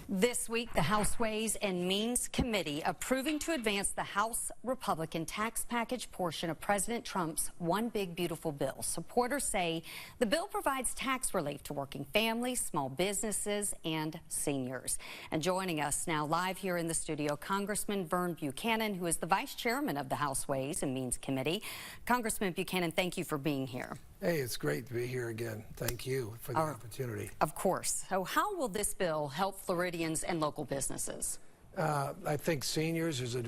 This week, the House Ways and Means Committee approving to advance the House Republican tax package portion of President Trump's One Big Beautiful Bill. Supporters say the bill provides tax relief to working families, small businesses, and seniors. And joining us now live here in the studio, Congressman Vern Buchanan, who is the Vice Chairman of the House Ways and Means Committee. Congressman Buchanan, thank you for being here. Hey, it's great to be here again. Thank you for the opportunity. Of course. So how will this bill help Floridians and local businesses? I think seniors, there's a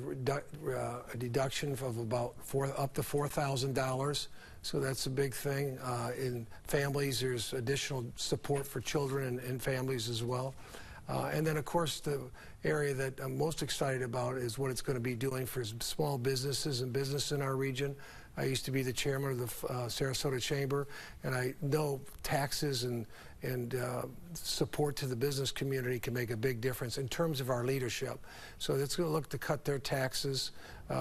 deduction of about up to $4,000. So that's a big thing. In families, there's additional support for children and families as well. And then, of course, the area that I'm most excited about is what it's going to be doing for small businesses and business in our region. I used to be the chairman of the Sarasota Chamber, and I know taxes and support to the business community can make a big difference in terms of our leadership. So it's going to look to cut their taxes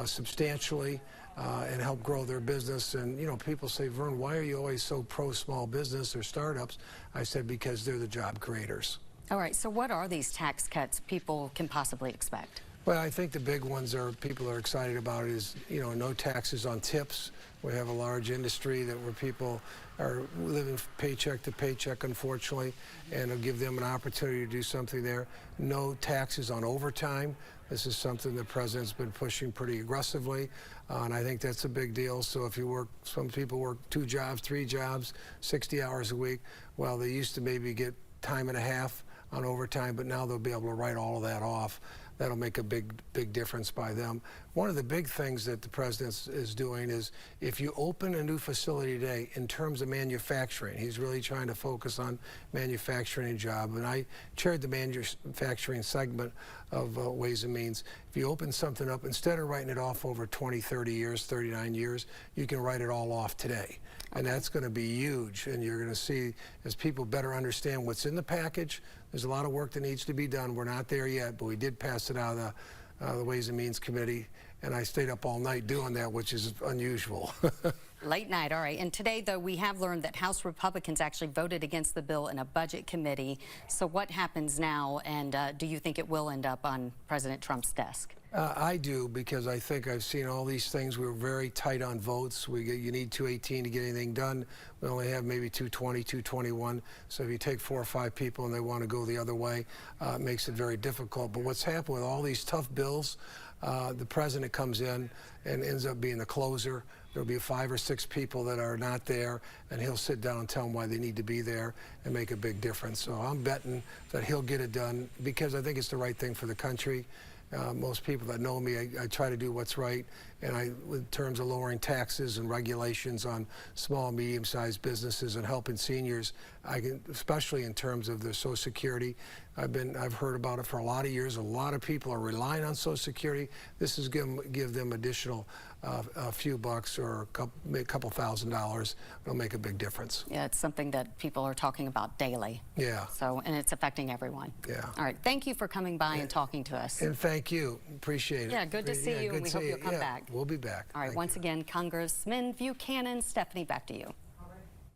substantially and help grow their business. And, you know, people say, Vern, why are you always so pro-small business or startups? I said, because they're the job creators. All right, so what are these tax cuts people can possibly expect? Well, I think the big ones people are excited about is, you know, no taxes on tips. We have a large industry where people are living paycheck to paycheck, unfortunately, and it'll give them an opportunity to do something there. No taxes on overtime. This is something the president's been pushing pretty aggressively, and I think that's a big deal. So if you work, some people work 2 jobs, 3 jobs, 60 hours a week. Well, they used to maybe get time and a half on overtime, but now they'll be able to write all of that off. That'll make a big difference by them. One of the big things that the president is doing is if you open a new facility today in terms of manufacturing, he's really trying to focus on manufacturing and job. And I chaired the manufacturing segment of Ways and Means. If you open something up, instead of writing it off over 20, 30 years, 39 years, you can write it all off today. And that's going to be huge. And you're going to see, as people better understand what's in the package, there's a lot of work that needs to be done. We're not there yet, but we did pass it out of the Ways and Means Committee, and I stayed up all night doing that, which is unusual. Late night, all right. And today, though, we have learned that House Republicans actually voted against the bill in a budget committee. So what happens now, and do you think it will end up on President Trump's desk? I do, because I think I've seen all these things. We were very tight on votes. You need 218 to get anything done. We only have maybe 220, 221. So if you take 4 or 5 people and they want to go the other way, it makes it very difficult. But what's happened with all these tough bills, the president comes in and ends up being the closer. There'll be 5 or 6 people that are not there, and he'll sit down and tell them why they need to be there and make a big difference. So I'm betting that he'll get it done, because I think it's the right thing for the country. Most people that know me, I try to do what's right, and in terms of lowering taxes and regulations on small and medium-sized businesses and helping seniors, especially in terms of their Social Security. I've heard about it for a lot of years. A lot of people are relying on Social Security. This is give them additional a few bucks or a couple $1,000s. It'll make a big difference. Yeah, it's something that people are talking about daily. Yeah. So, and it's affecting everyone. Yeah. All right. Thank you for coming by and talking to us. And thank you. Appreciate it. Yeah, good to see you, and we hope you'll come back. We'll be back. All right. Once again, Congressman Buchanan. Stephanie, back to you.